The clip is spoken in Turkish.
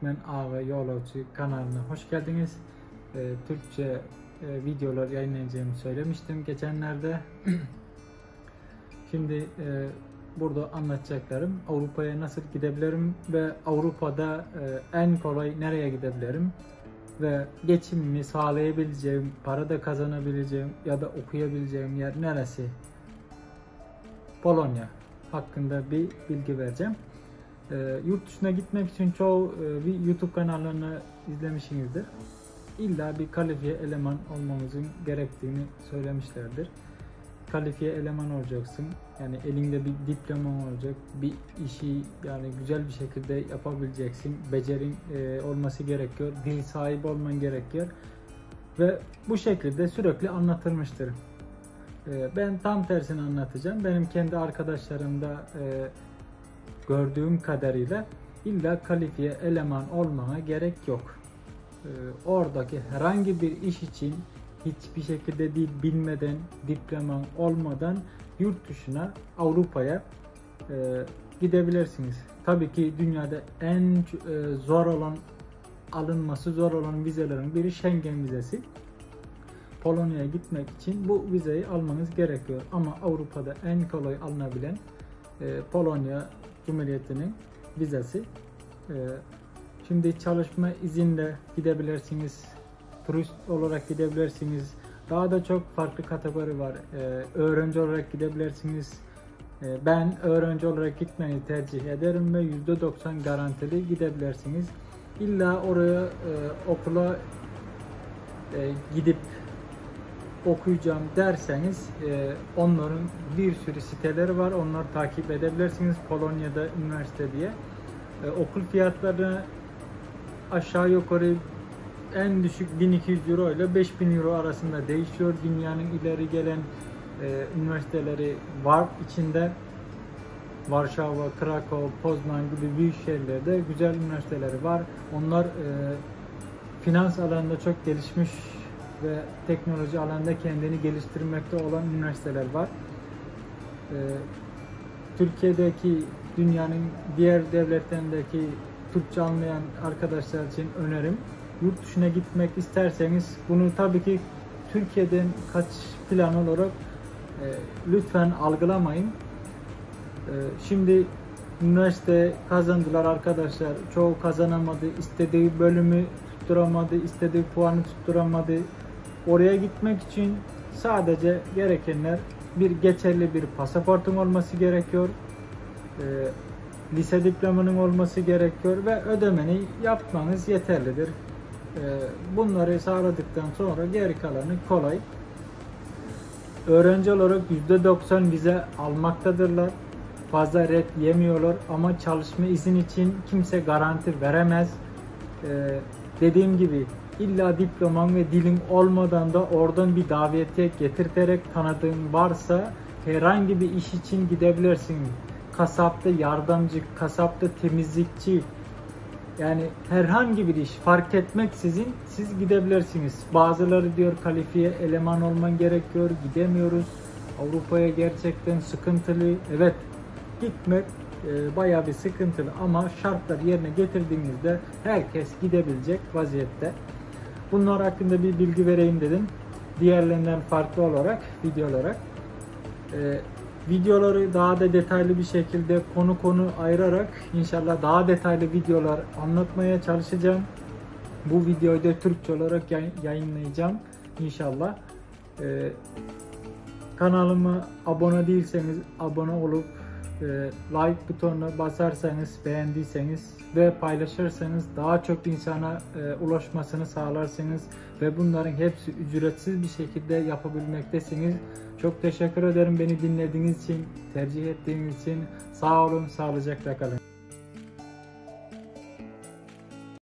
Türkmen Ağa Yolcu kanalına hoş geldiniz. Türkçe videolar yayınlayacağımı söylemiştim geçenlerde. Şimdi burada anlatacaklarım Avrupa'ya nasıl gidebilirim ve Avrupa'da en kolay nereye gidebilirim ve geçimimi sağlayabileceğim, para da kazanabileceğim ya da okuyabileceğim yer neresi? Polonya hakkında bir bilgi vereceğim. Yurt dışına gitmek için çoğu YouTube kanallarını izlemişsinizdir. İlla bir kalifiye eleman olmamızın gerektiğini söylemişlerdir. Kalifiye eleman olacaksın. Yani elinde bir diploman olacak. Bir işi yani güzel bir şekilde yapabileceksin. Becerin olması gerekiyor. Dil sahibi olman gerekiyor. Ve bu şekilde sürekli anlatılmıştır. Ben tam tersini anlatacağım. Benim kendi arkadaşlarımda gördüğüm kadarıyla illa kalifiye eleman olmana gerek yok. Oradaki herhangi bir iş için hiçbir şekilde dil bilmeden, diploman olmadan yurt dışına, Avrupa'ya gidebilirsiniz. Tabii ki dünyada en zor olan, alınması zor olan vizelerin biri Schengen vizesi. Polonya'ya gitmek için bu vizeyi almanız gerekiyor. Ama Avrupa'da en kolay alınabilen Polonya Cumhuriyeti'nin vizesi. Şimdi çalışma izinle gidebilirsiniz, turist olarak gidebilirsiniz. Daha da çok farklı kategori var. Öğrenci olarak gidebilirsiniz. Ben öğrenci olarak gitmeyi tercih ederim ve %90 garantili gidebilirsiniz. İlla oraya okula gidip okuyacağım derseniz onların bir sürü siteleri var. Onları takip edebilirsiniz. Polonya'da üniversite diye. Okul fiyatları aşağı yukarı en düşük 1200 euro ile 5000 euro arasında değişiyor. Dünyanın ileri gelen üniversiteleri var içinde. Varşova, Krakow, Poznan gibi büyük şehirlerde güzel üniversiteleri var. Onlar finans alanında çok gelişmiş ve teknoloji alanında kendini geliştirmekte olan üniversiteler var. Türkiye'deki dünyanın diğer devletlerindeki Türkçe anlayan arkadaşlar için önerim. Yurt dışına gitmek isterseniz bunu tabii ki Türkiye'den kaç plan olarak lütfen algılamayın. Şimdi üniversite kazandılar arkadaşlar. Çoğu kazanamadı. İstediği bölümü tutturamadı. İstediği puanı tutturamadı. Oraya gitmek için sadece gerekenler bir geçerli bir pasaportun olması gerekiyor. Lise diplomanın olması gerekiyor ve ödemeni yapmanız yeterlidir. Bunları sağladıktan sonra geri kalanı kolay. Öğrenci olarak %90 vize almaktadırlar. Fazla red yemiyorlar ama çalışma izin için kimse garanti veremez. Dediğim gibi illa diploman ve dilin olmadan da oradan bir davetiye getirterek tanıdığın varsa herhangi bir iş için gidebilirsin. Kasapta yardımcı, kasapta temizlikçi, yani herhangi bir iş fark etmeksizin siz gidebilirsiniz. Bazıları diyor kalifiye eleman olman gerekiyor, gidemiyoruz. Avrupa'ya gerçekten sıkıntılı. Evet, gitmek bayağı bir sıkıntılı ama şartlar yerine getirdiğinizde herkes gidebilecek vaziyette. Bunlar hakkında bir bilgi vereyim dedim. Diğerlerinden farklı olarak, video olarak. Videoları daha da detaylı bir şekilde konu ayırarak inşallah daha detaylı videolar anlatmaya çalışacağım. Bu videoyu da Türkçe olarak yayınlayacağım inşallah. Kanalıma abone değilseniz abone olup like butonuna basarsanız, beğendiyseniz ve paylaşırsanız daha çok insana ulaşmasını sağlarsınız ve bunların hepsi ücretsiz bir şekilde yapabilmektesiniz. Çok teşekkür ederim beni dinlediğiniz için, tercih ettiğiniz için. Sağ olun, sağlıcakla kalın.